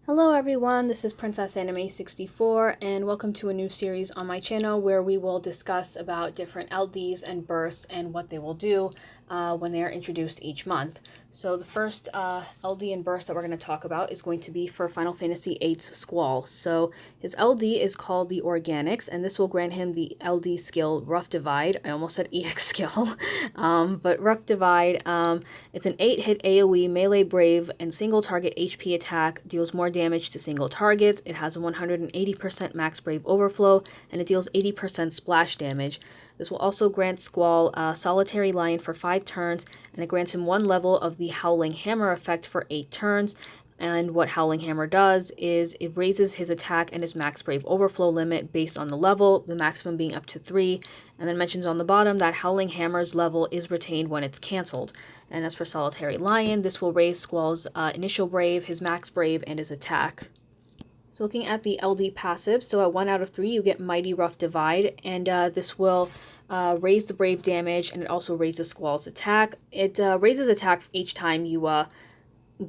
Hello everyone, this is Princess Anime 64 and welcome to a new series on my channel where we will discuss about different LDs and bursts and what they will do when they are introduced each month. So the first LD and burst that we're going to talk about is going to be for Final Fantasy VIII's Squall. So his LD is called the ORGANIX, and this will grant him the LD skill Rough Divide. I almost said EX skill, but Rough Divide. It's an 8-hit AoE melee brave and single target HP attack, deals more damage to single targets. It has a 180% max brave overflow, and it deals 80% splash damage. This will also grant Squall a Solitary Lion for 5 turns, and it grants him 1 level of the Howling Hammer effect for 8 turns. And what Howling Hammer does is it raises his attack and his max brave overflow limit based on the level, the maximum being up to 3, and then mentions on the bottom that Howling Hammer's level is retained when it's cancelled. And as for Solitary Lion, this will raise Squall's initial brave, his max brave, and his attack. So looking at the LD passive, so at 1 out of 3 you get Mighty Rough Divide, and this will raise the brave damage, and it also raises Squall's attack. It raises attack each time you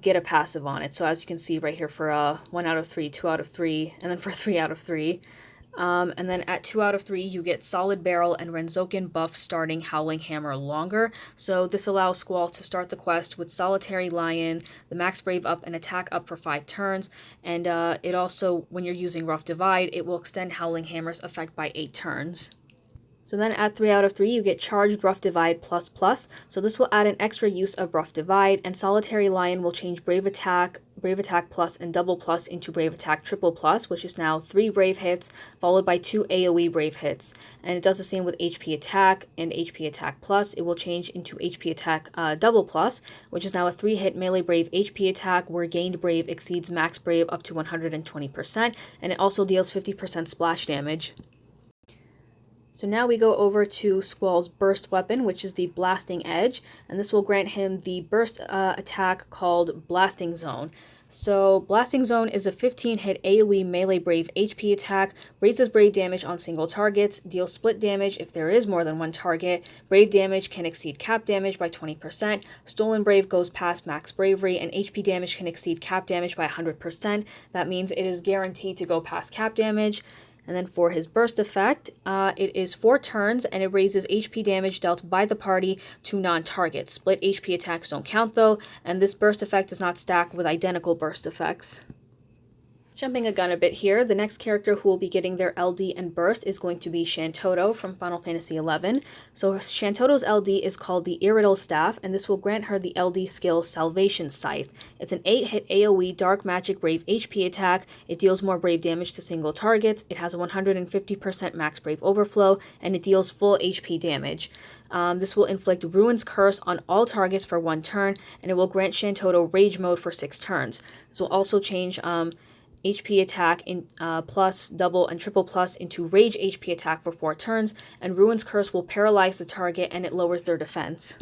get a passive on it. So as you can see right here for 1 out of 3, 2 out of 3, and then for 3 out of 3. And then at 2 out of 3, you get Solid Barrel and Renzoken buff starting Howling Hammer longer. So this allows Squall to start the quest with Solitary Lion, the max brave up and attack up for 5 turns. And it also, when you're using Rough Divide, it will extend Howling Hammer's effect by 8 turns. So then at 3 out of 3, you get Charged Rough Divide plus plus. So this will add an extra use of Rough Divide, and Solitary Lion will change Brave Attack plus, and Double plus into Brave Attack triple plus, which is now 3 Brave hits, followed by 2 AoE Brave hits. And it does the same with HP Attack and HP Attack plus. It will change into HP Attack Double plus, which is now a 3-hit melee Brave HP attack where gained Brave exceeds max Brave up to 120%, and it also deals 50% splash damage. So now we go over to Squall's burst weapon, which is the Blasting Edge, and this will grant him the burst attack called Blasting Zone. So Blasting Zone is a 15-hit AoE melee brave HP attack, raises brave damage on single targets, deals split damage if there is more than one target, brave damage can exceed cap damage by 20%, stolen brave goes past max bravery, and HP damage can exceed cap damage by 100%. That means it is guaranteed to go past cap damage. And then for his burst effect, it is 4 turns, and it raises HP damage dealt by the party to non-targets. Split HP attacks don't count though, and this burst effect does not stack with identical burst effects. Jumping a gun a bit here, the next character who will be getting their LD and burst is going to be Shantotto from Final Fantasy XI. So Shantotto's LD is called the IRIDAL Staff, and this will grant her the LD skill Salvation Scythe. It's an 8-hit AoE Dark Magic Brave HP attack. It deals more brave damage to single targets. It has a 150% max brave overflow, and it deals full HP damage. This will inflict Ruin's Curse on all targets for 1 turn, and it will grant Shantotto Rage Mode for 6 turns. This will also change HP attack in plus, double, and triple plus into Rage HP attack for 4 turns, and Ruin's Curse will paralyze the target and it lowers their defense.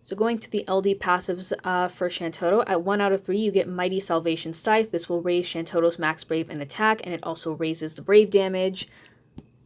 So going to the LD passives for Shantotto, at 1 out of 3 you get Mighty Salvation Scythe. This will raise Shantotto's max brave and attack, and it also raises the brave damage.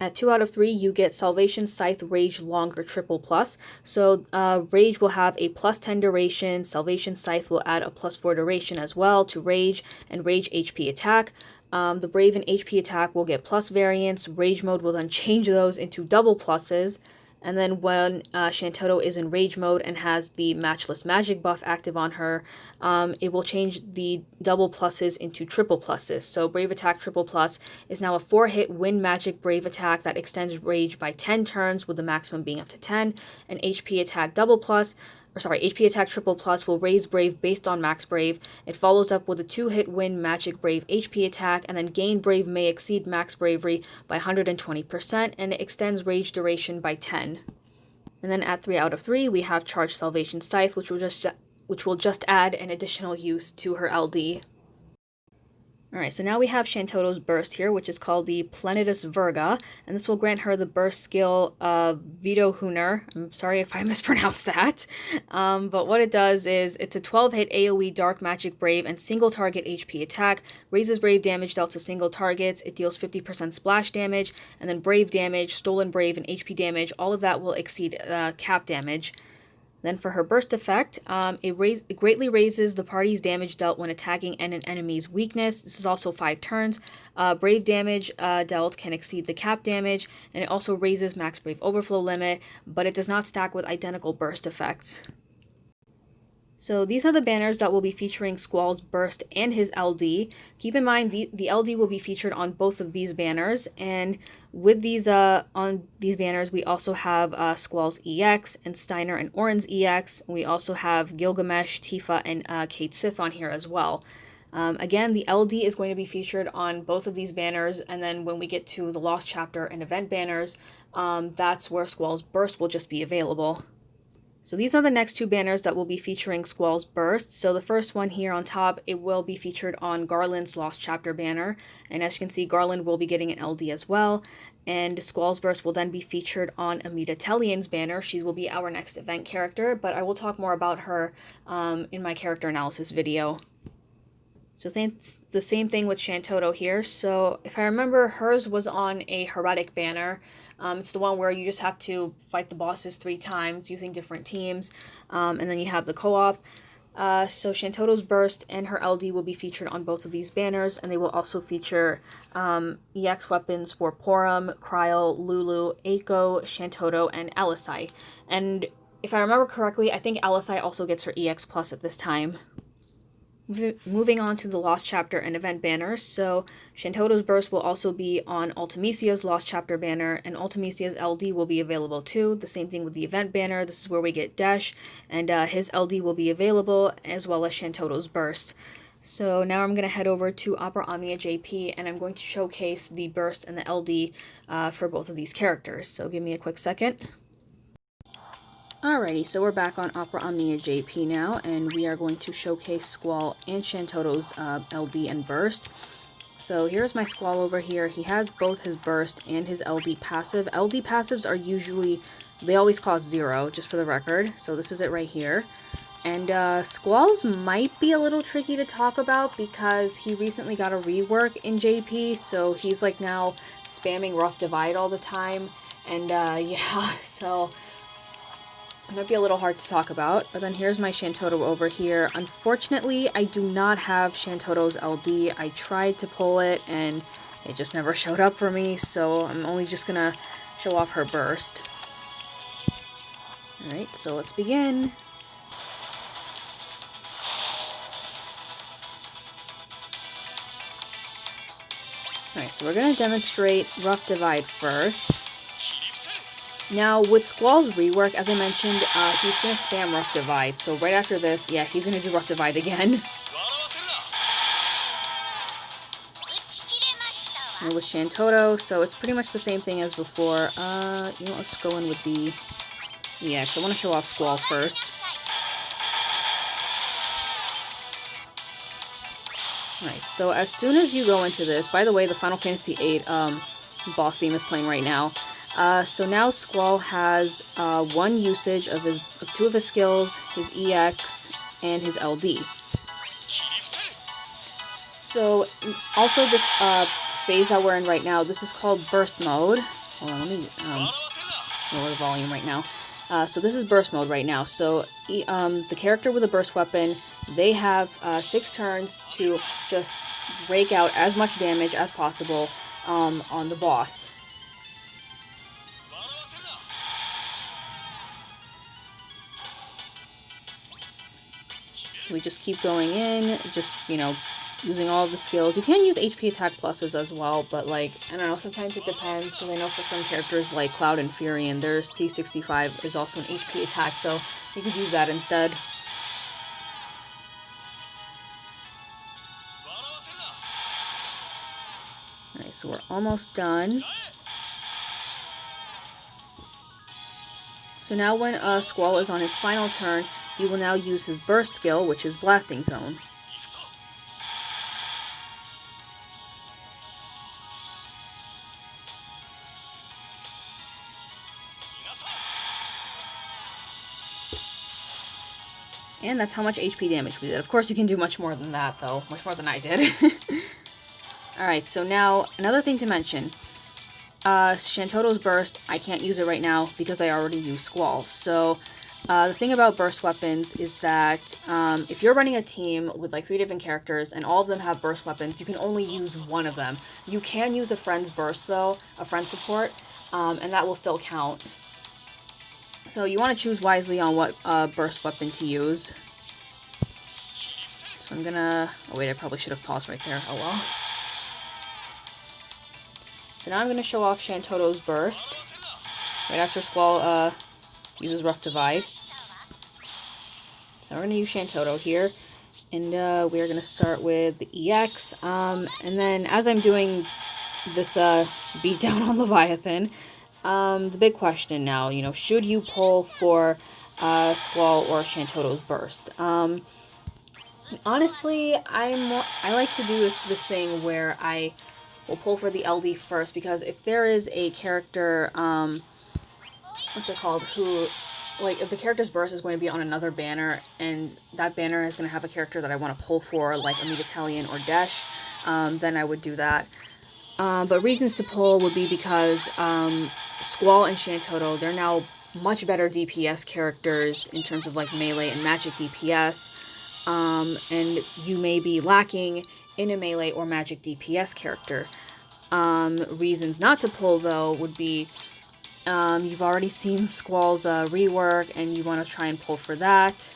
At 2 out of 3, you get Salvation Scythe Rage Longer Triple Plus. So Rage will have a plus 10 duration, Salvation Scythe will add a plus 4 duration as well to Rage, and Rage HP attack. The Brave and HP attack will get plus variants. Rage mode will then change those into double pluses. And then when Shantotto is in Rage mode and has the Matchless Magic buff active on her, it will change the double pluses into triple pluses. So Brave Attack Triple Plus is now a 4-hit Wind Magic Brave attack that extends Rage by 10 turns, with the maximum being up to 10. And HP Attack HP Attack Triple Plus will raise Brave based on max Brave. It follows up with a 2-hit Wind Magic Brave HP attack, and then gain Brave may exceed max Bravery by 120%, and it extends Rage duration by 10. And then at 3 out of 3, we have Charged Salvation Scythe, which will just add an additional use to her LD. Alright, so now we have Shantotto's burst here, which is called the PLENITAS VIRGA, and this will grant her the burst skill Vito Huner. I'm sorry if I mispronounced that. But what it does is, it's a 12-hit AoE Dark Magic Brave and single target HP attack, raises brave damage dealt to single targets, it deals 50% splash damage, and then brave damage, stolen brave, and HP damage, all of that will exceed cap damage. Then for her burst effect, it greatly raises the party's damage dealt when attacking an enemy's weakness. This is also 5 turns. Brave damage dealt can exceed the cap damage, and it also raises max Brave overflow limit, but it does not stack with identical burst effects. So these are the banners that will be featuring Squall's burst and his LD. Keep in mind the LD will be featured on both of these banners, and with these on these banners we also have Squall's EX and Steiner and Orin's EX. We also have Gilgamesh, Tifa, and Kate Sith on here as well. Again, the LD is going to be featured on both of these banners, and then when we get to the Lost Chapter and event banners, that's where Squall's burst will just be available. So these are the next 2 banners that will be featuring Squall's burst. So the first one here on top, it will be featured on Garland's Lost Chapter banner. And as you can see, Garland will be getting an LD as well. And Squall's burst will then be featured on Amita Tellion's banner. She will be our next event character, but I will talk more about her in my character analysis video. So the same thing with Shantotto here. So if I remember, hers was on a heretic banner. It's the one where you just have to fight the bosses 3 times using different teams. And then you have the co-op. So Shantotto's burst and her LD will be featured on both of these banners. And they will also feature EX weapons for Porum, Kryl, Lulu, Eiko, Shantotto, and Alisai. And if I remember correctly, I think Alisai also gets her EX plus at this time. Moving on to the Lost Chapter and event banners, so Shantotto's burst will also be on Ultimecia's Lost Chapter banner, and Ultimecia's LD will be available too. The same thing with the event banner. This is where we get Desh, and his LD will be available, as well as Shantotto's burst. So now I'm going to head over to Opera Omnia JP, and I'm going to showcase the burst and the LD for both of these characters. So give me a quick second. Alrighty, so we're back on Opera Omnia JP now, and we are going to showcase Squall and Shantotto's LD and burst. So here's my Squall over here. He has both his burst and his LD passive. LD passives are usually, they always cost 0, just for the record. So this is it right here. And Squall's might be a little tricky to talk about because he recently got a rework in JP, so he's like now spamming Rough Divide all the time. And yeah, so it might be a little hard to talk about, but then here's my Shantotto over here. Unfortunately, I do not have Shantotto's LD. I tried to pull it, and it just never showed up for me, so I'm only just gonna show off her burst. Alright, so let's begin. Alright, so we're gonna demonstrate Rough Divide first. Now, with Squall's rework, as I mentioned, he's going to spam Rough Divide. So right after this, yeah, he's going to do Rough Divide again. And with Shantotto, so it's pretty much the same thing as before. You know, let's go in with the EX. I want to show off Squall first. Alright, so as soon as you go into this, by the way, the Final Fantasy VIII boss theme is playing right now. So now Squall has 1 usage of 2 of his skills, his EX, and his LD. So also this phase that we're in right now, this is called Burst Mode. Hold on, let me lower the volume right now. So this is Burst Mode right now. So the character with a burst weapon, they have 6 turns to just rake out as much damage as possible on the boss. We just keep going in, just, you know, using all of the skills. You can use HP attack pluses as well, but, like, I don't know, sometimes it depends, because I know for some characters like Cloud and Fury, and their C65 is also an HP attack, so you could use that instead. Alright, so we're almost done. So now when Squall is on his final turn, he will now use his burst skill, which is Blasting Zone. And that's how much HP damage we did. Of course you can do much more than that, though. Much more than I did. Alright, so now, another thing to mention. Shantotto's burst, I can't use it right now because I already used Squall. So The thing about burst weapons is that if you're running a team with like 3 different characters and all of them have burst weapons, you can only use one of them. You can use a friend's burst though, a friend's support, and that will still count. So you want to choose wisely on what burst weapon to use. So I'm gonna... oh wait, I probably should have paused right there. Oh well. So now I'm gonna show off Shantotto's burst. Right after Squall uses Rough Divide. So we're going to use Shantotto here. And we're going to start with the EX. And then as I'm doing this beatdown on Leviathan, the big question now, you know, should you pull for Squall or Shantotto's burst? Honestly, I like to do this thing where I will pull for the LD first, because if there is a character, what's it called, who, like, if the character's burst is going to be on another banner, and that banner is going to have a character that I want to pull for, like Italian or Desh, then I would do that. But reasons to pull would be because Squall and Shantotto, they're now much better DPS characters in terms of, like, melee and magic DPS, and you may be lacking in a melee or magic DPS character. Reasons not to pull, though, would be you've already seen Squall's rework, and you want to try and pull for that.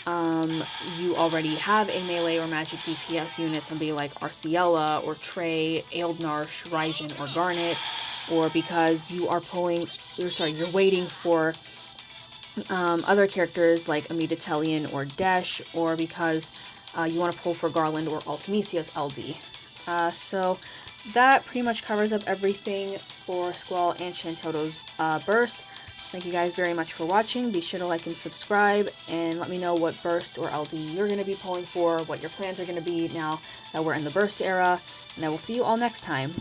You already have a melee or magic DPS unit, somebody like Arciella or Trey, Ealdnarsh, Raijin, or Garnet, or because you are you're waiting for other characters like Italian or Desh, or because you want to pull for Garland or Ultimicia's LD. So that pretty much covers up everything for Squall and Shantotto's burst. So thank you guys very much for watching. Be sure to like and subscribe, and let me know what burst or LD you're going to be pulling for, what your plans are going to be now that we're in the burst era, and I will see you all next time.